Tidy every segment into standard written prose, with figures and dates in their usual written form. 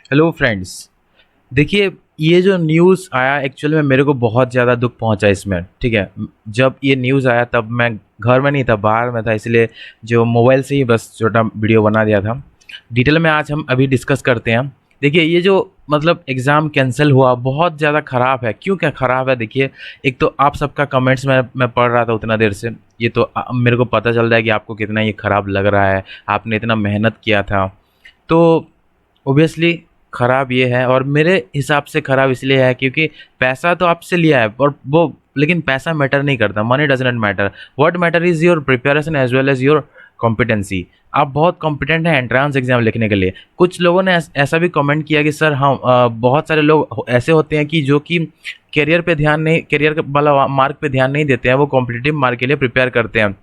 Hello friends. देखिए, ये जो न्यूज़ आया एक्चुअल में मेरे को बहुत ज़्यादा दुख पहुंचा इसमें। ठीक है, जब ये न्यूज़ आया तब मैं घर में नहीं था, बाहर में था, इसलिए जो मोबाइल से ही बस छोटा वीडियो बना दिया था। डिटेल में आज हम अभी डिस्कस करते हैं। देखिए, ये जो मतलब एग्ज़ाम कैंसिल हुआ बहुत ज़्यादा ख़राब है। क्यों क्या ख़राब है? देखिए, एक तो आप सबका कमेंट्स में मैं पढ़ रहा था उतना देर से। ये तो मेरे को पता चल रहा है कि आपको कितना ये ख़राब लग रहा है। आपने इतना मेहनत किया था, तो ऑब्वियसली ख़राब ये है। और मेरे हिसाब से ख़राब इसलिए है क्योंकि पैसा तो आपसे लिया है और वो, लेकिन पैसा मैटर नहीं करता। Money does not matter. What matter is your preparation as well as your competency. आप बहुत कॉम्पिटेंट हैं एंट्रांस एग्जाम लिखने के लिए। कुछ लोगों ने ऐसा भी कमेंट किया कि सर हम बहुत सारे लोग ऐसे होते हैं कि जो कि करियर पे ध्यान नहीं, करियर वाला मार्क पे ध्यान नहीं देते हैं, वो कॉम्पिटिटिव मार्क के लिए प्रिपेयर करते हैं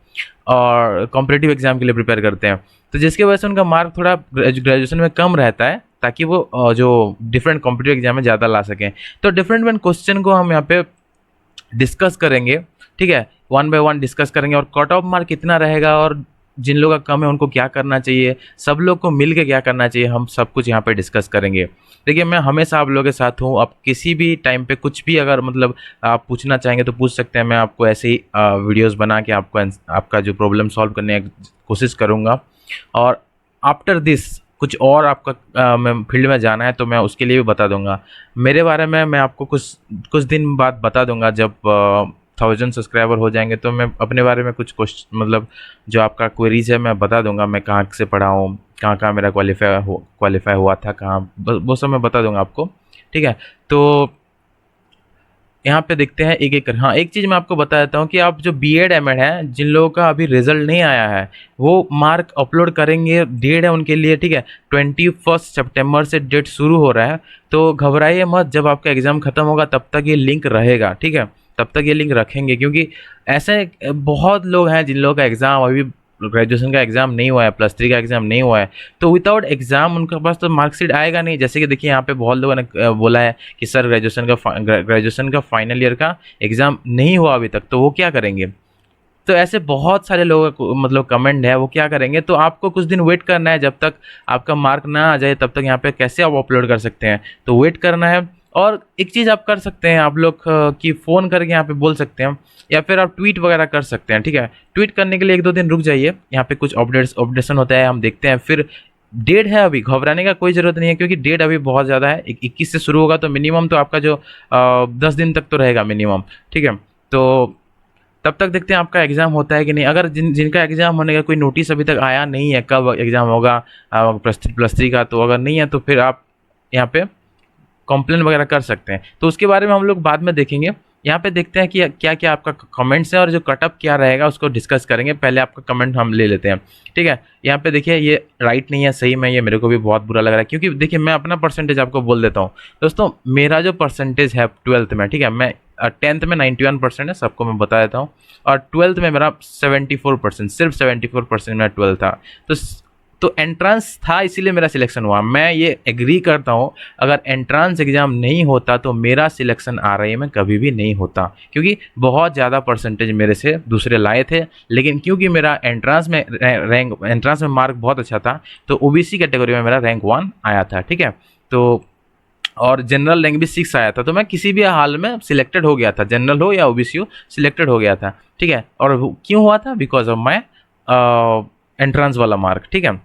और कॉम्पिटिटिव एग्जाम के लिए प्रिपेयर करते हैं। तो जिसकी वजह से उनका मार्क थोड़ा ग्रेजुएशन में कम रहता है, ताकि वो जो डिफरेंट कॉम्पिटिटिव एग्जाम में ज़्यादा ला सकें। तो डिफरेंट वन क्वेश्चन को हम यहाँ पे डिस्कस करेंगे। ठीक है, वन बाय वन डिस्कस करेंगे और कट ऑफ मार्क कितना रहेगा और जिन लोगों का कम है उनको क्या करना चाहिए, सब लोग को मिल के क्या करना चाहिए, हम सब कुछ यहाँ पे डिस्कस करेंगे। देखिए, मैं हमेशा आप लोगों के साथ हूँ। आप किसी भी टाइम पे कुछ भी अगर मतलब आप पूछना चाहेंगे तो पूछ सकते हैं। मैं आपको ऐसे ही वीडियोस बना के आपको आपका जो प्रॉब्लम सॉल्व करने की कोशिश करूँगा। और आफ्टर दिस कुछ और आपका मैं फील्ड में जाना है तो मैं उसके लिए भी बता दूंगा। मेरे बारे में मैं आपको कुछ कुछ दिन बाद बता दूंगा। जब 1000 सब्सक्राइबर हो जाएंगे तो मैं अपने बारे में कुछ क्वेश्चन मतलब जो आपका क्वेरीज है मैं बता दूंगा। मैं कहाँ से पढ़ा हूँ, कहाँ कहाँ मेरा क्वालिफाई हुआ था, कहाँ वो सब मैं बता दूंगा आपको। ठीक है, तो यहाँ पे देखते हैं एक एक कर। हाँ, एक चीज़ मैं आपको बता देता हूँ कि आप जो बीएड एमएड है, जिन लोगों का अभी रिजल्ट नहीं आया है वो मार्क अपलोड करेंगे। डेट है उनके लिए, ठीक है, 21 सितंबर से डेट शुरू हो रहा है। तो घबराइए मत, जब आपका एग्ज़ाम ख़त्म होगा तब तक ये लिंक रहेगा। ठीक है, तब तक ये लिंक रखेंगे क्योंकि ऐसे बहुत लोग हैं जिन लोगों का एग्ज़ाम अभी ग्रेजुएशन का एग्ज़ाम नहीं हुआ है, +3 का एग्ज़ाम नहीं हुआ है। तो विदाउट एग्ज़ाम उनके पास तो मार्कशीट आएगा नहीं। जैसे कि देखिए, यहाँ पे बहुत लोगों ने बोला है कि सर ग्रेजुएशन का फाइनल ईयर का एग्ज़ाम नहीं हुआ अभी तक, तो वो क्या करेंगे? तो ऐसे बहुत सारे लोगों को मतलब कमेंट है, वो क्या करेंगे? तो आपको कुछ दिन वेट करना है। जब तक आपका मार्क ना आ जाए तब तक यहाँ पे कैसे आप अपलोड कर सकते हैं? तो वेट करना है। और एक चीज़ आप कर सकते हैं, आप लोग कि फ़ोन करके यहाँ पे बोल सकते हैं या फिर आप ट्वीट वगैरह कर सकते हैं। ठीक है, ट्वीट करने के लिए 1-2 दिन रुक जाइए। यहाँ पे कुछ अपडेशन होता है, हम देखते हैं। फिर डेट है, अभी घबराने का कोई ज़रूरत नहीं है क्योंकि डेट अभी बहुत ज़्यादा है। 21 से शुरू होगा तो मिनिमम तो आपका जो 10 दिन तक तो रहेगा मिनिमम। ठीक है, तो तब तक देखते हैं आपका एग्ज़ाम होता है कि नहीं। अगर जिनका एग्ज़ाम होने का कोई नोटिस अभी तक आया नहीं है कब एग्ज़ाम होगा +3 का, तो अगर नहीं है तो फिर आप यहाँ पे कंप्लेन वगैरह कर सकते हैं। तो उसके बारे में हम लोग बाद में देखेंगे। यहाँ पे देखते हैं कि क्या क्या आपका कमेंट्स है और जो कटअप क्या रहेगा उसको डिस्कस करेंगे। पहले आपका कमेंट हम ले लेते हैं। ठीक है, यहाँ पे देखिए ये राइट नहीं है, सही में ये मेरे को भी बहुत बुरा लग रहा है क्योंकि देखिए मैं अपना परसेंटेज आपको बोल देता हूँ। दोस्तों, मेरा जो परसेंटेज है 12th में, ठीक है, मैं 10th में 91% है, सबको मैं बता देता हूँ। और 12th में मेरा 74%, सिर्फ 74% मेरा 12 था। तो एंट्रांस था इसीलिए मेरा सिलेक्शन हुआ। मैं ये एग्री करता हूँ, अगर एंट्रांस एग्ज़ाम नहीं होता तो मेरा सिलेक्शन आरआई में कभी भी नहीं होता क्योंकि बहुत ज़्यादा परसेंटेज मेरे से दूसरे लाए थे। लेकिन क्योंकि मेरा एंट्रांस में एंट्रांस में मार्क बहुत अच्छा था तो ओबीसी कैटेगरी में मेरा रैंक 1 आया था। ठीक है, तो और जनरल रैंक भी 6 आया था। तो मैं किसी भी हाल में सिलेक्टेड हो गया था, जनरल हो या ओबीसी हो, सिलेक्टेड हो गया था। ठीक है, और क्यों हुआ था? बिकॉज ऑफ माई एंट्रांस वाला मार्क। ठीक है,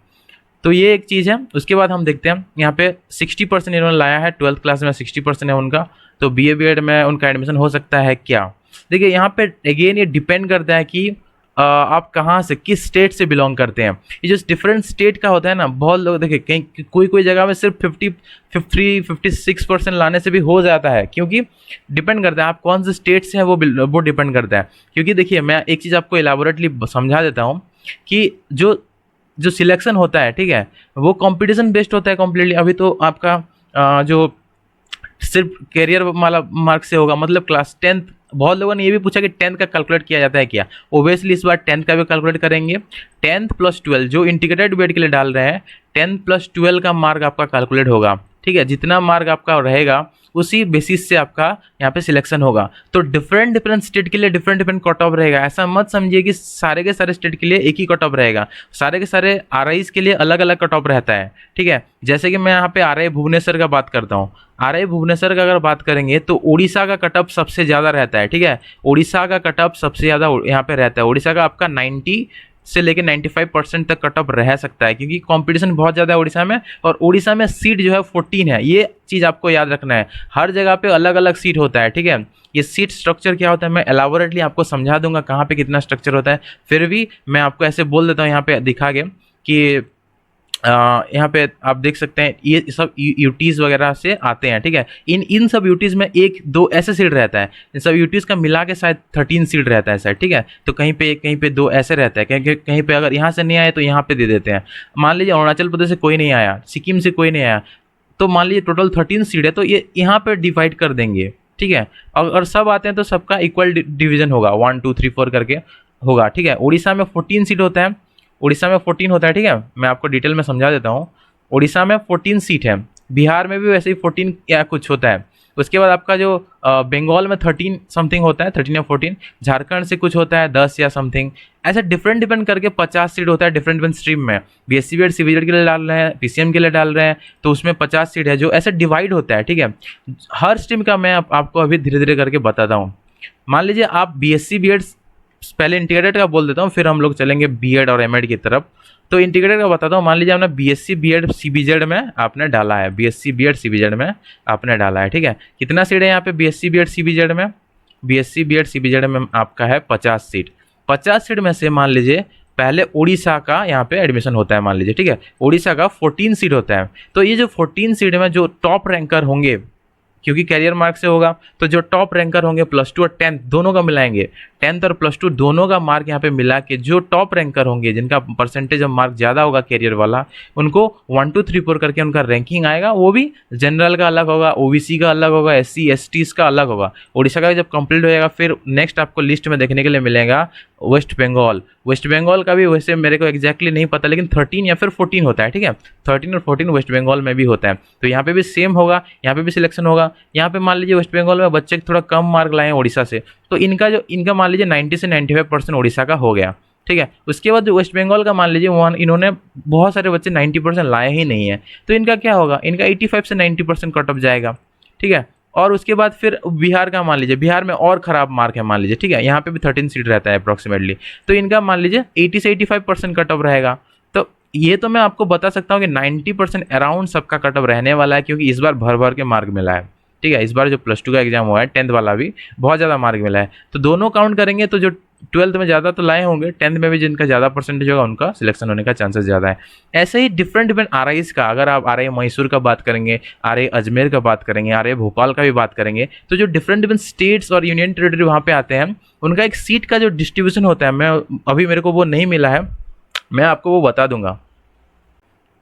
तो ये एक चीज़ है। उसके बाद हम देखते हैं यहाँ पे 60% इन्होंने लाया है 12th क्लास में, 60% है उनका। तो बीए बीएड में उनका एडमिशन हो सकता है क्या? देखिए, यहाँ पे अगेन ये डिपेंड करता है कि आप कहाँ से, किस स्टेट से बिलोंग करते हैं। ये जो डिफरेंट स्टेट का होता है ना, बहुत लोग देखिए कहीं कोई जगह में सिर्फ 56% लाने से भी हो जाता है क्योंकि डिपेंड करता है आप कौन से स्टेट से है, वो डिपेंड करता है। क्योंकि देखिए, मैं एक चीज़ आपको एलाबोरेटली समझा देता हूँ कि जो सिलेक्शन होता है, ठीक है, वो कंपटीशन बेस्ड होता है कम्प्लीटली। अभी तो आपका जो सिर्फ कैरियर वाला मार्क से होगा, मतलब क्लास 10th। बहुत लोगों ने ये भी पूछा कि 10th का कैलकुलेट किया जाता है क्या? ओबियसली इस बार 10th का भी कैलकुलेट करेंगे। 10th + 12 जो इंटीग्रेटेड बीएड के लिए डाल रहे हैं, 10th + 12 का मार्क आपका कैलकुलेट होगा। ठीक है, जितना मार्क आपका रहेगा उसी बेसिस से आपका यहाँ पे सिलेक्शन होगा। तो डिफरेंट डिफरेंट स्टेट के लिए डिफरेंट डिफरेंट कट ऑफ रहेगा। ऐसा मत समझिए कि सारे के सारे स्टेट के लिए एक ही कट ऑफ रहेगा, सारे के सारे आरआईज के लिए अलग अलग कट ऑफ रहता है, ठीक है। जैसे कि मैं यहाँ पे आरआई भुवनेश्वर का बात करता हूँ, आरआई भुवनेश्वर का अगर बात करेंगे तो उड़ीसा का कट ऑफ सबसे ज़्यादा रहता है, ठीक है। उड़ीसा का कट ऑफ सबसे ज़्यादा यहाँ पे रहता है। उड़ीसा का आपका 90 से लेकर 95% तक कट ऑफ रह सकता है, क्योंकि कंपटीशन बहुत ज़्यादा है उड़ीसा में। और उड़ीसा में सीट जो है 14 है, ये चीज़ आपको याद रखना है। हर जगह पे अलग अलग सीट होता है, ठीक है। ये सीट स्ट्रक्चर क्या होता है मैं एलाबोरेटली आपको समझा दूंगा कहाँ पे कितना स्ट्रक्चर होता है। फिर भी मैं आपको ऐसे बोल देता हूँ यहाँ पे दिखा के कि यहाँ पे आप देख सकते हैं ये सब यूटीज़ वगैरह से आते हैं, ठीक है। इन सब यूटीज़ में एक दो ऐसे सीट रहता है, इन सब यूटीज़ का मिला के शायद 13 सीट रहता है शायद, ठीक है। तो कहीं पे दो ऐसे रहता है, कहीं पे अगर यहाँ से नहीं आए तो यहाँ पे दे देते हैं। मान लीजिए अरुणाचल प्रदेश से कोई नहीं आया, सिक्किम से कोई नहीं आया, तो मान लीजिए टोटल 13 सीट है, तो ये यहाँ पे डिवाइड कर देंगे, ठीक है। और सब आते हैं तो सबका इक्वल डिवीजन होगा, 1 2 3 4 करके होगा, ठीक है। उड़ीसा में 14 सीट होता है, उड़ीसा में 14 होता है, ठीक है। मैं आपको डिटेल में समझा देता हूँ। उड़ीसा में 14 सीट है, बिहार में भी वैसे ही 14 या कुछ होता है। उसके बाद आपका जो बंगाल में 13 समथिंग होता है, 13 या 14। झारखंड से कुछ होता है 10 या समथिंग, ऐसे डिफरेंट डिपेंड करके 50 सीट होता है डिफरेंट डिफरेंट स्ट्रीम में। बीएससी बीएड सीबीजेड के लिए डाल रहे हैं, पीसीएम के लिए डाल रहे हैं, तो उसमें 50 सीट है जो ऐसे डिवाइड होता है, ठीक है। हर स्ट्रीम का मैं आपको अभी धीरे धीरे करके बताता हूँ। मान लीजिए आप बीएससी बीएड, पहले इंटीग्रेटेड का बोल देता हूँ, फिर हम लोग चलेंगे बीएड और एमएड की तरफ। तो इंटीग्रेटेड का बताता हूँ। मान लीजिए आपने बीएससी बीएड सीबीजेड में आपने डाला है, बीएससी बीएड सीबीजेड में आपने डाला है, ठीक है। कितना सीट है यहाँ पे बीएससी बीएड सीबीजेड में? बीएससी बीएड सीबीजेड में आपका है 50 सीट। 50 सीट में से मान लीजिए पहले उड़ीसा का यहाँ पे एडमिशन होता है, मान लीजिए, ठीक है। उड़ीसा का 14 सीट होता है। तो ये जो 14 सीट में जो टॉप रैंकर होंगे, क्योंकि कैरियर मार्क से होगा, तो जो टॉप रैंकर होंगे +2 और 10 दोनों का मिलाएंगे, 10th और +2 दोनों का मार्क यहाँ पे मिला के जो टॉप रैंकर होंगे, जिनका परसेंटेज ऑफ मार्क ज़्यादा होगा कैरियर वाला, उनको 1 2 3 4 करके उनका रैंकिंग आएगा। वो भी जनरल का अलग होगा, ओबीसी का अलग होगा, SC STs का अलग होगा। उड़ीसा का जब कंप्लीट हो जाएगा फिर नेक्स्ट आपको लिस्ट में देखने के लिए मिलेगा वेस्ट बंगाल। वेस्ट बंगाल का भी वैसे मेरे को एग्जैक्टली नहीं पता, लेकिन 13 या फिर 14 होता है, ठीक है। 13 और 14 वेस्ट बंगाल में भी होता है। तो यहाँ पे भी सेम होगा, यहाँ पे भी सिलेक्शन होगा। यहाँ पे मान लीजिए वेस्ट बंगाल में बच्चे थोड़ा कम मार्क लाए हैं उड़ीसा से, तो इनका मान लीजिए 90 से 95% उड़ीसा का हो गया, ठीक है। उसके बाद जो वेस्ट बंगाल का मान लीजिए वहाँ इन्होंने बहुत सारे बच्चे 90% लाए ही नहीं है, तो इनका क्या होगा, इनका 85 से 90% कट ऑफ जाएगा, ठीक है। और उसके बाद फिर बिहार का मान लीजिए, बिहार में और ख़राब मार्क है मान लीजिए, ठीक है। यहाँ पे भी 13 सीट रहता है अप्रॉक्सीमेटली, तो इनका मान लीजिए 80 से 85% कट ऑफ रहेगा। तो ये तो मैं आपको बता सकता हूँ कि 90% अराउंड सबका कट ऑफ रहने वाला है, क्योंकि इस बार भर भर के मार्क मिला है, ठीक है। इस बार जो +2 का एग्जाम हुआ है, 10th वाला भी बहुत ज़्यादा मार्क मिला है। तो दोनों काउंट करेंगे तो जो 12th में ज़्यादा तो लाए होंगे, 10th में भी जिनका ज़्यादा परसेंटेज होगा उनका सिलेक्शन होने का चांसेस ज़्यादा है। ऐसे ही डिफरेंट डिफरेंट आरआईज का, अगर आप आरआई मैसूर का बात करेंगे, आरआई अजमेर का बात करेंगे, आरआई भोपाल का भी बात करेंगे, तो जो डिफरेंट डिफरेंट स्टेट्स और यूनियन टेरिटरी वहाँ पे आते हैं, उनका एक सीट का जो डिस्ट्रीब्यूशन होता है, मैं अभी मेरे को वो नहीं मिला है, मैं आपको वो बता दूंगा।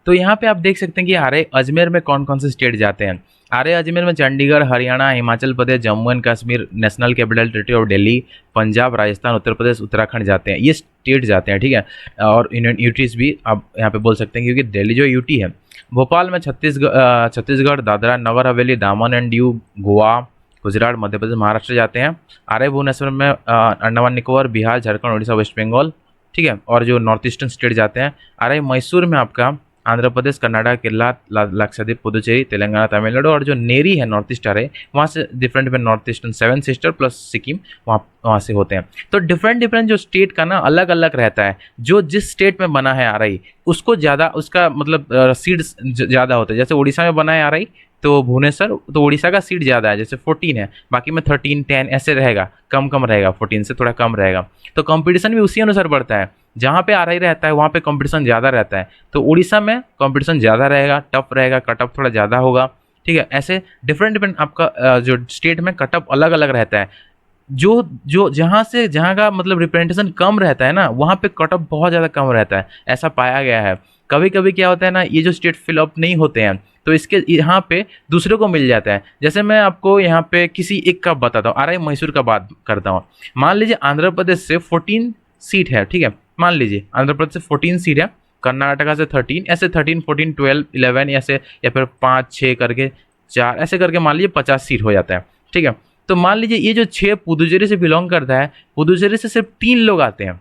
तो यहाँ पे आप देख सकते हैं कि आरआई अजमेर में कौन कौन से स्टेट जाते हैं। आरआई अजमेर में Chandigarh, Haryana, Himachal Pradesh, Jammu and Kashmir, national capital territory of Delhi, Punjab, Rajasthan, Uttar Pradesh, Uttarakhand जाते हैं, ये स्टेट जाते हैं, ठीक है। और यूटीज भी आप यहाँ पे बोल सकते हैं, क्योंकि दिल्ली जो यूटी है। भोपाल में छत्तीसगढ़, दादरा नगर हवेली, दामन एंड दीव, गोवा, गुजरात, मध्य प्रदेश, महाराष्ट्र जाते हैं। आरआई भुवनेश्वर में अंडमान निकोबार, बिहार, झारखंड, उड़ीसा, वेस्ट बंगाल, ठीक है। और जो नॉर्थ ईस्टर्न स्टेट जाते हैं। आरआई मैसूर में आपका आंध्र प्रदेश, कर्नाटक, केरला, लक्षद्वीप, पुदुचेरी, तेलंगाना, तमिलनाडु, और जो नेरी है नॉर्थ ईस्ट आरआई, वहाँ से different different north eastern 7 sister plus Sikkim वहाँ से होते हैं। तो डिफरेंट डिफरेंट जो स्टेट का ना अलग अलग रहता है। जो जिस स्टेट में बना है आरआई उसको ज़्यादा उसका मतलब सीट्स ज़्यादा होते हैं। जैसे उड़ीसा में बना है आरआई तो भुवनेश्वर, तो उड़ीसा का सीट ज़्यादा है, जैसे 14 है, बाकी में 13 10 ऐसे रहेगा, कम कम रहेगा, 14 से थोड़ा कम रहेगा। तो कंपटीशन भी उसी अनुसार बढ़ता है। जहाँ पे आरआई रहता है वहाँ पे कंपटीशन ज़्यादा रहता है, तो उड़ीसा में कंपटीशन ज़्यादा रहेगा, टफ रहेगा, कटअप थोड़ा ज़्यादा होगा, ठीक है। ऐसे डिफरेंट डिफरेंट आपका जो स्टेट में कटअप अलग अलग रहता है। जो जहाँ का मतलब रिप्रेजेंटेशन कम रहता है ना, वहाँ पे कटअप बहुत ज़्यादा कम रहता है, ऐसा पाया गया है। कभी कभी क्या होता है ना, ये जो स्टेट फिलअप नहीं होते हैं तो इसके यहाँ पे दूसरे को मिल जाता है। जैसे मैं आपको यहाँ पे किसी एक का बताता हूँ, आरआई मैसूर का बात करता हूँ। मान लीजिए आंध्र प्रदेश से 14 सीट है, ठीक है। मान लीजिए आंध्र प्रदेश से 14 सीट है, कर्नाटका से 13, ऐसे 13, 14, 12, 11 ऐसे, या फिर 5, 6 करके 4 ऐसे करके मान लीजिए 50 सीट हो जाता है, ठीक है। तो मान लीजिए ये जो 6 पुदुचेरी से बिलोंग करता है, पुदुचेरी से सिर्फ 3 लोग आते हैं,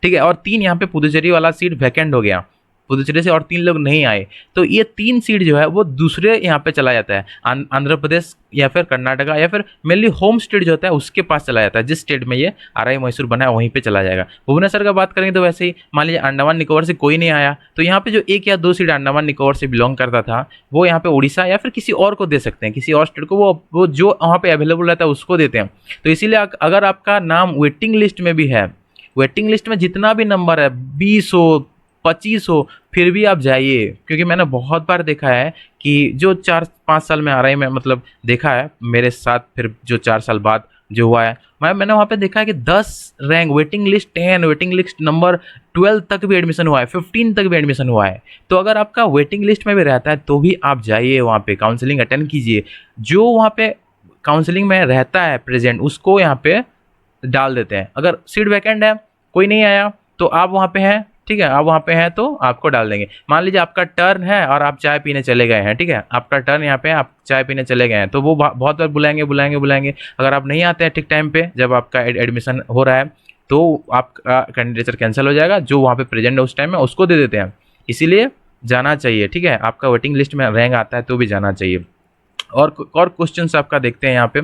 ठीक है, और 3 यहाँ पे पुदुचेरी वाला सीट वैकेंट हो गया, पुदुचेरी से और 3 लोग नहीं आए, तो ये 3 सीट जो है वो दूसरे यहाँ पे चला जाता है, आंध्र प्रदेश या फिर कर्नाटका या फिर मेनली होम स्टेट जो होता है उसके पास चला जाता है, जिस स्टेट में ये आरआई मैसूर बना है वहीं पे चला जाएगा। भुवनेश्वर का बात करेंगे तो वैसे ही मान लीजिए अंडमान निकोबार से कोई नहीं आया, तो यहाँ पे जो 1 या 2 सीट अंडमान निकोबार से बिलोंग करता था वो यहाँ पे उड़ीसा या फिर किसी और को दे सकते हैं, किसी और स्टेट को, वो जो वहाँ पे अवेलेबल रहता है उसको देते हैं। तो इसीलिए अगर आपका नाम वेटिंग लिस्ट में भी है, वेटिंग लिस्ट में जितना भी नंबर है 20 हो 25 हो, फिर भी आप जाइए, क्योंकि मैंने बहुत बार देखा है कि जो 4-5 साल में आ रहा है, मैं मतलब देखा है मेरे साथ, फिर जो 4 साल बाद जो हुआ है, मैंने वहाँ पे देखा है कि 10 rank waiting list 10 waiting list number 12 तक भी एडमिशन हुआ है, 15 तक भी एडमिशन हुआ है। तो अगर आपका वेटिंग लिस्ट में भी रहता है तो भी आप जाइए वहाँ पे, काउंसलिंग अटेंड कीजिए, जो वहाँ पे काउंसलिंग में रहता है प्रेजेंट उसको यहाँ पे डाल देते हैं। अगर सीट वैकेंट है, कोई नहीं आया, तो आप वहाँ पे हैं, ठीक है, आप वहाँ पे हैं तो आपको डाल देंगे। मान लीजिए आपका टर्न है और आप चाय पीने चले गए हैं, ठीक है, आपका टर्न यहाँ पे है, आप चाय पीने चले गए हैं, तो वो बहुत बार बुलाएंगे। अगर आप नहीं आते हैं ठीक टाइम पे जब आपका एडमिशन हो रहा है, तो आपका कैंडिडेचर कैंसिल हो जाएगा, जो वहाँ पे प्रेजेंट है उस टाइम में उसको दे देते हैं। इसीलिए जाना चाहिए, ठीक है, आपका वेटिंग लिस्ट में रैंक आता है तो भी जाना चाहिए। और क्वेश्चन आपका देखते हैं यहाँ पे,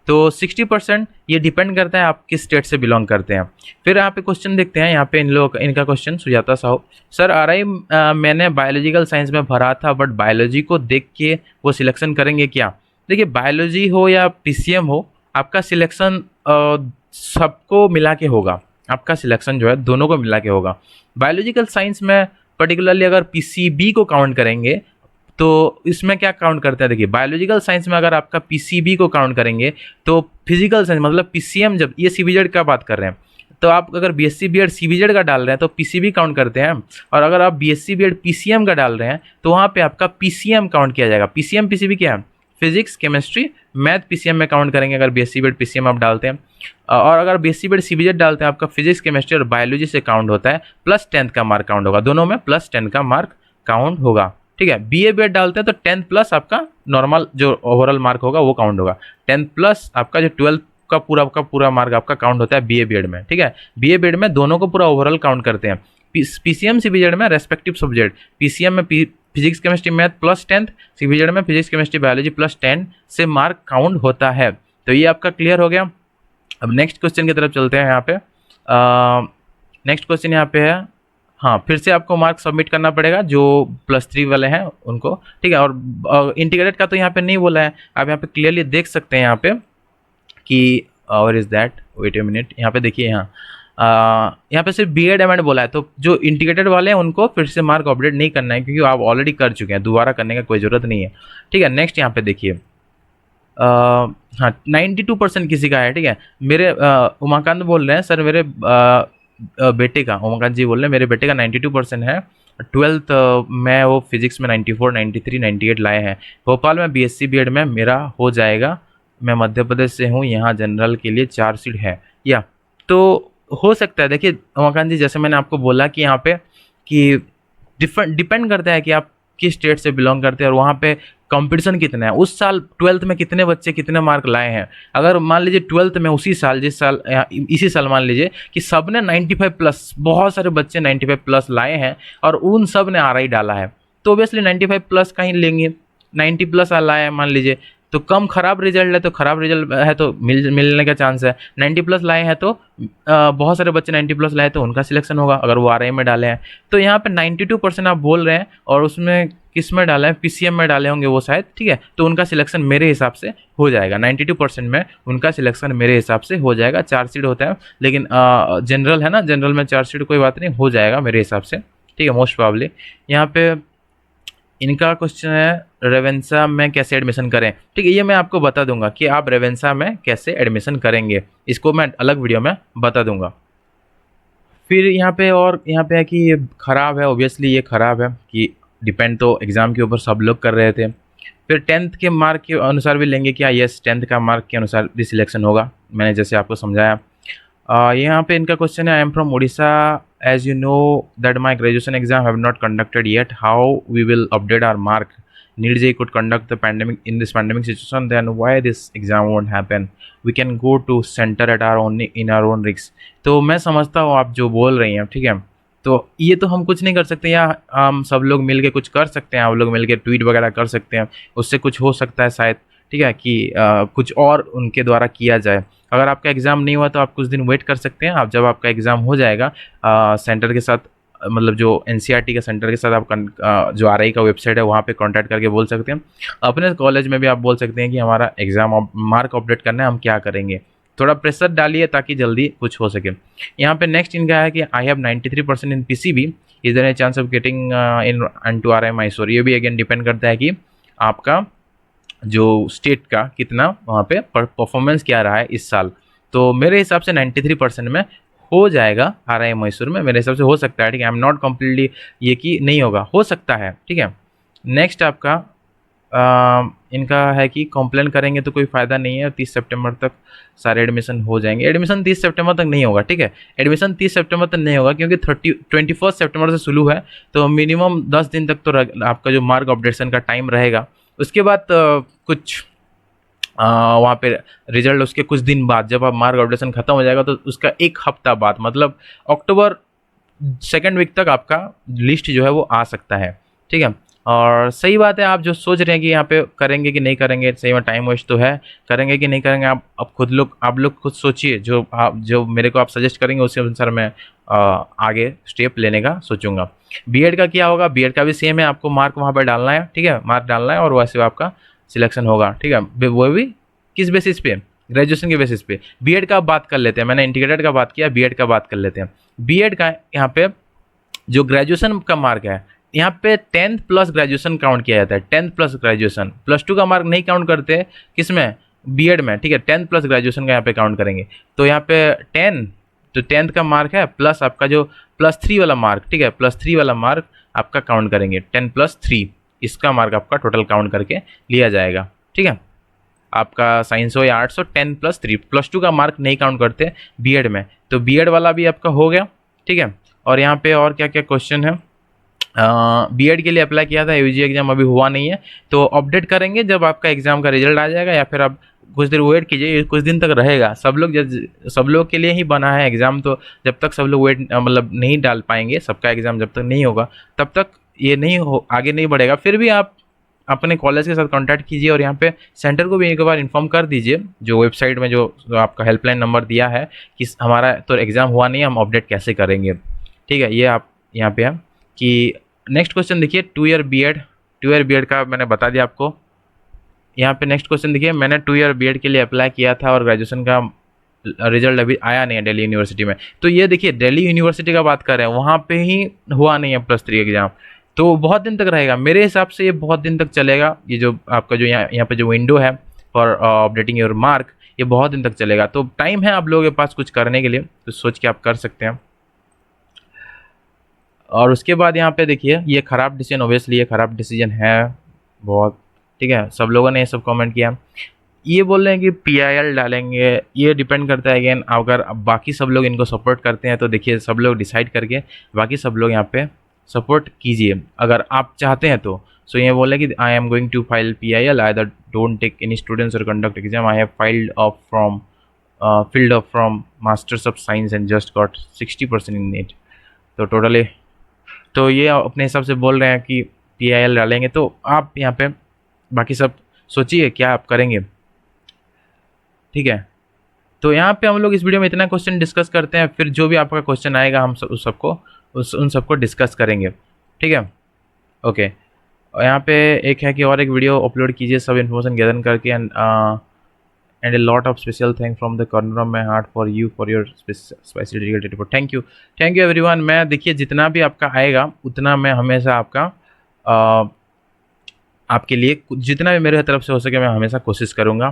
तो 60% ये डिपेंड करता है आप किस स्टेट से बिलोंग करते हैं। फिर यहाँ पे क्वेश्चन देखते हैं, यहाँ पे इनका question Sujata Sahu, sir RI मैंने बायोलॉजिकल साइंस में भरा था, बट बायोलॉजी को देख के वो सिलेक्शन करेंगे क्या? देखिए, बायोलॉजी हो या पीसीएम हो, आपका सिलेक्शन सबको मिला के होगा, आपका सिलेक्शन जो है दोनों को मिला के होगा। बायोलॉजिकल साइंस में पर्टिकुलरली अगर पीसीबी को काउंट करेंगे तो इसमें क्या काउंट करते हैं, देखिए बायोलॉजिकल साइंस में अगर आपका पीसीबी को काउंट करेंगे तो फिजिकल साइंस मतलब पीसीएम, जब ये सीबीजेड का बात कर रहे हैं, तो आप अगर बीएससी बीएड सीबीजेड का डाल रहे हैं तो पीसीबी काउंट करते हैं, और अगर आप बीएससी बीएड पीसीएम का डाल रहे हैं तो वहाँ पे आपका पीसीएम काउंट किया जाएगा। पीसीएम पीसीबी क्या है? फिजिक्स केमिस्ट्री मैथ पीसीएम में काउंट करेंगे अगर बीएससी बीएड पीसीएम आप डालते हैं, और अगर बीएससी बीएड सीबीजेड डालते हैं आपका फिजिक्स केमिस्ट्री और बायोलॉजी से काउंट होता है, प्लस 10th का मार्क काउंट होगा, दोनों में प्लस 10 का मार्क काउंट होगा, ठीक है। बीए बीएड डालते हैं तो 10th प्लस आपका नॉर्मल जो ओवरऑल मार्क होगा वो काउंट होगा, 10th प्लस आपका जो 12th का पूरा मार्क आपका काउंट होता है बीए बीएड में, ठीक है। बीए बीएड में दोनों को पूरा ओवरऑल काउंट करते हैं। पीसीएम सीबीजेड में रेस्पेक्टिव सब्जेक्ट, पीसीएम में physics chemistry math plus 10th, CBZ में फिजिक्स केमिस्ट्री बायोलॉजी प्लस 10 से मार्क काउंट होता है। तो ये आपका क्लियर हो गया। अब नेक्स्ट क्वेश्चन की तरफ चलते हैं। यहाँ पे नेक्स्ट क्वेश्चन यहाँ पे है, हाँ, फिर से आपको मार्क सबमिट करना पड़ेगा जो +3 वाले हैं उनको, ठीक है। और इंटीग्रेटेड का तो यहाँ पे नहीं बोला है, आप यहाँ पे क्लियरली देख सकते हैं यहाँ पे कि और is that, wait a minute, यहाँ पे देखिए, यहाँ पे सिर्फ बीएड एमएड बोला है, तो जो इंटीग्रेटेड वाले हैं उनको फिर से मार्क अपडेट नहीं करना है, क्योंकि आप ऑलरेडी कर चुके हैं, दोबारा करने का कोई ज़रूरत नहीं है, ठीक है। नेक्स्ट यहाँ पे देखिए, हाँ 92% किसी का है, ठीक है। मेरे उमाकांत बोल रहे हैं, सर मेरे बेटे का, उमाकांत जी बोल रहे हैं मेरे बेटे का 92% है, 12th में वो फिजिक्स में 94, 93, 98 लाए हैं। भोपाल में बीएससी बीएड में मेरा हो जाएगा, मैं मध्य प्रदेश से हूँ, यहाँ जनरल के लिए 4 सीट है, या तो हो सकता है। देखिए उमाकांत जी, जैसे मैंने आपको बोला कि यहाँ पे कि डिपेंड करता है कि आप किस स्टेट से बिलोंग करते हैं और वहाँ पे कंपटीशन कितना है, उस साल 12th में कितने बच्चे कितने मार्क लाए हैं। अगर मान लीजिए 12th में उसी साल इसी साल मान लीजिए कि सब ने 95 प्लस, बहुत सारे बच्चे 95 प्लस लाए हैं और उन सब ने आरआई डाला है, तो ऑब्वियसली 95 प्लस का ही लेंगे। 90 प्लस लाए हैं मान लीजिए, तो कम खराब रिजल्ट है तो खराब रिजल्ट है तो मिलने का चांस है। 90 प्लस लाए हैं तो बहुत सारे बच्चे 90 प्लस लाए तो उनका सिलेक्शन होगा अगर वो आरआई में डाले हैं। तो यहाँ पे 92% आप बोल रहे हैं, और उसमें किस में डाले हैं, पीसीएम में डाले होंगे वो शायद, ठीक है। तो उनका सिलेक्शन मेरे हिसाब से हो जाएगा, 92% में उनका सिलेक्शन मेरे हिसाब से हो जाएगा। 4 सीट होता है, लेकिन जनरल है ना, जनरल में 4 सीट कोई बात नहीं, हो जाएगा मेरे हिसाब से, ठीक है, मोस्ट प्रॉब्ली। यहाँ पे इनका क्वेश्चन है, रेवेंसा में कैसे एडमिशन करें, ठीक है। ये मैं आपको बता दूंगा कि आप रेवेंसा में कैसे एडमिशन करेंगे, इसको मैं अलग वीडियो में बता दूंगा। फिर यहाँ पे है कि ये ख़राब है, ऑब्वियसली ये ख़राब है कि डिपेंड तो एग्ज़ाम के ऊपर सब लोग कर रहे थे। फिर 10th के मार्क के अनुसार भी लेंगे क्या? यस, 10th का मार्क के अनुसार भी सिलेक्शन होगा, मैंने जैसे आपको समझाया। यहाँ पे इनका क्वेश्चन है, I am from Orissa as you know that my graduation exam have not conducted yet, how we will update our mark? NEET JEE could conduct the pandemic in this pandemic situation, then why this exam won't happen? We can go to center at our own in our own risk. तो मैं समझता हूँ आप जो बोल रही हैं, ठीक है, तो ये तो हम कुछ नहीं कर सकते, या हम सब लोग मिल के कुछ कर सकते हैं, आप लोग मिल के ट्वीट वगैरह कर सकते हैं, उससे कुछ हो सकता है शायद, ठीक है, कि कुछ और उनके द्वारा किया जाए। अगर आपका एग्ज़ाम नहीं हुआ तो आप कुछ दिन वेट कर सकते हैं। आप जब आपका एग्ज़ाम हो जाएगा सेंटर के साथ, मतलब जो एनसीईआरटी के सेंटर के साथ आप जो आरआई का वेबसाइट है वहाँ पे कांटेक्ट करके बोल सकते हैं। अपने कॉलेज में भी आप बोल सकते हैं कि हमारा एग्ज़ाम मार्क अपडेट करना है, हम क्या करेंगे। थोड़ा प्रेशर डालिए ताकि जल्दी कुछ हो सके। यहाँ पे नेक्स्ट इनका है कि I have 93% in PCB, is there a chance of getting into RI Mysore. ये भी अगेन डिपेंड करता है कि आपका जो स्टेट का कितना वहाँ पे परफॉर्मेंस क्या रहा है इस साल। तो मेरे हिसाब से 93% में हो जाएगा आरआई मैसूर में, मेरे हिसाब से हो सकता है, ठीक है। आई एम नॉट कम्प्लीटली ये कि नहीं होगा, हो सकता है, ठीक है। नेक्स्ट आपका इनका है कि कंप्लेन करेंगे तो कोई फ़ायदा नहीं है, 30 सितंबर तक सारे एडमिशन हो जाएंगे। एडमिशन 30 सितंबर तक नहीं होगा, ठीक है, एडमिशन 30 सितंबर तक नहीं होगा क्योंकि 21 सितंबर से शुरू है, तो मिनिमम 10 दिन तक तो आपका जो मार्क अपडेशन का टाइम रहेगा। उसके बाद कुछ वहाँ पे रिजल्ट उसके कुछ दिन बाद, जब आप मार्क अपडेशन खत्म हो जाएगा तो उसका एक हफ्ता बाद, मतलब अक्टूबर सेकेंड वीक तक आपका लिस्ट जो है वो आ सकता है, ठीक है। और सही बात है, आप जो सोच रहे हैं कि यहाँ पे करेंगे कि नहीं करेंगे, सही में टाइम वेस्ट तो है, करेंगे कि नहीं करेंगे, आप लोग खुद सोचिए। जो मेरे को आप सजेस्ट करेंगे उसके अनुसार मैं आगे स्टेप लेने का सोचूंगा। बीएड का क्या होगा? बीएड का भी सेम है, आपको मार्क वहाँ पर डालना है, ठीक है, मार्क डालना है और वैसे आपका सिलेक्शन होगा, ठीक है। वो भी किस बेसिस पे? ग्रेजुएशन के बेसिस पे। बीएड का बात कर लेते हैं, मैंने इंटीग्रेटेड का बात किया, बीएड का बात कर लेते हैं। बीएड का यहाँ पे जो ग्रेजुएशन का मार्क है, यहाँ पे 10th प्लस ग्रेजुएशन काउंट किया जाता है, 10th प्लस ग्रेजुएशन, +2 का मार्क नहीं काउंट करते किसमें? बीएड में, ठीक है। 10th प्लस ग्रेजुएशन का यहाँ पे काउंट करेंगे, तो यहाँ पे 10, तो 10th का मार्क है प्लस आपका जो +3 वाला मार्क, ठीक है, +3 वाला मार्क आपका काउंट करेंगे, 10 + 3, इसका मार्क आपका टोटल काउंट करके लिया जाएगा, ठीक है। आपका साइंस हो या आर्ट्स हो, 10 + 3, +2 का मार्क नहीं काउंट करते बीएड में, तो बीएड वाला भी आपका हो गया, ठीक है। और यहाँ पे और क्या क्या क्वेश्चन है? बीएड के लिए अप्लाई किया था, यूजी एग्जाम अभी हुआ नहीं है, तो अपडेट करेंगे जब आपका एग्जाम का रिजल्ट आ जाएगा, या फिर आप कुछ देर वेट कीजिए, कुछ दिन तक रहेगा। सब लोग के लिए ही बना है एग्ज़ाम, तो जब तक सब लोग वेट मतलब नहीं डाल पाएंगे, सबका एग्ज़ाम जब तक नहीं होगा तब तक ये नहीं हो, आगे नहीं बढ़ेगा। फिर भी आप अपने कॉलेज के साथ कांटेक्ट कीजिए और यहाँ पे सेंटर को भी एक बार इन्फॉर्म कर दीजिए, जो वेबसाइट में जो आपका हेल्पलाइन नंबर दिया है कि हमारा तो एग्ज़ाम हुआ नहीं है, हम अपडेट कैसे करेंगे, ठीक है। ये आप यहाँ पे है कि नेक्स्ट क्वेश्चन देखिए, 2 ईयर बीएड का मैंने बता दिया आपको। यहाँ पे नेक्स्ट क्वेश्चन देखिए, मैंने 2 ईयर बीएड के लिए अप्लाई किया था और ग्रेजुएशन का रिजल्ट अभी आया नहीं है दिल्ली यूनिवर्सिटी में। तो ये देखिए दिल्ली यूनिवर्सिटी का बात कर रहे हैं, वहाँ पे ही हुआ नहीं है +3 एग्जाम, तो बहुत दिन तक रहेगा। मेरे हिसाब से ये बहुत दिन तक चलेगा, ये जो आपका जो यहाँ पे जो विंडो है फॉर अपडेटिंग योर मार्क, ये बहुत दिन तक चलेगा। तो टाइम है आप लोगों के पास कुछ करने के लिए, तो सोच के आप कर सकते हैं। और उसके बाद यहाँ पे देखिए, ये ख़राब डिसीजन, ओबियसली ये ख़राब डिसीजन है बहुत, ठीक है। सब लोगों ने ये सब कमेंट किया, ये बोल रहे हैं कि पीआईएल डालेंगे, ये डिपेंड करता है अगेन, अगर बाकी सब लोग इनको सपोर्ट करते हैं तो देखिए सब लोग डिसाइड करके बाकी सब लोग यहाँ पे सपोर्ट कीजिए अगर आप चाहते हैं तो। सो ये बोल रहे हैं कि I am going to file PIL, either don't take any students और conduct exam, I have filed off from filled up from masters of science and just got 60% in NEET. तो टोटली तो ये अपने हिसाब से बोल रहे हैं कि पीआईएल डालेंगे, तो आप यहाँ पे बाकी सब सोचिए क्या आप करेंगे, ठीक है। तो यहाँ पे हम लोग इस वीडियो में इतना क्वेश्चन डिस्कस करते हैं, फिर जो भी आपका क्वेश्चन आएगा हम उन सबको डिस्कस करेंगे, ठीक है, ओके। और यहाँ पे एक है कि और एक वीडियो अपलोड कीजिए सब इन्फॉर्मेशन गैदर करके, and a lot of special thank from the corner of my heart for you for your special dedicated report. Thank you everyone. मैं देखिए जितना भी आपका आएगा उतना मैं हमेशा आपके लिए जितना भी मेरे तरफ से हो सके मैं हमेशा कोशिश करूँगा।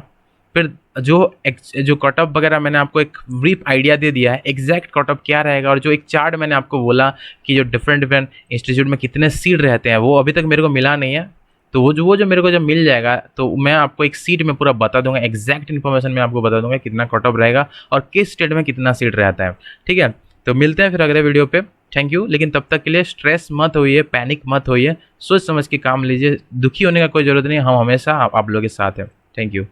फिर जो कटअप वगैरह मैंने आपको एक ब्रीफ आइडिया दे दिया है, एग्जैक्ट कटअप क्या रहेगा, और जो एक चार्ट मैंने आपको बोला कि जो डिफरेंट इंस्टीट्यूट में कितने सीट रहते हैं, वो अभी तक मेरे को मिला नहीं है। तो वो जो मेरे को जब मिल जाएगा तो मैं आपको एक सीट में पूरा बता दूंगा, एग्जैक्ट इन्फॉर्मेशन मैं आपको बता दूंगा कितना कटअप रहेगा और किस स्टेट में कितना सीट रहता है, ठीक है। तो मिलते हैं फिर अगले वीडियो पे। Thank you. लेकिन तब तक के लिए स्ट्रेस मत होइए, पैनिक मत होइए, सोच समझ के काम लीजिए, दुखी होने का कोई ज़रूरत नहीं है, हम हमेशा आप लोगों के साथ हैं। Thank you.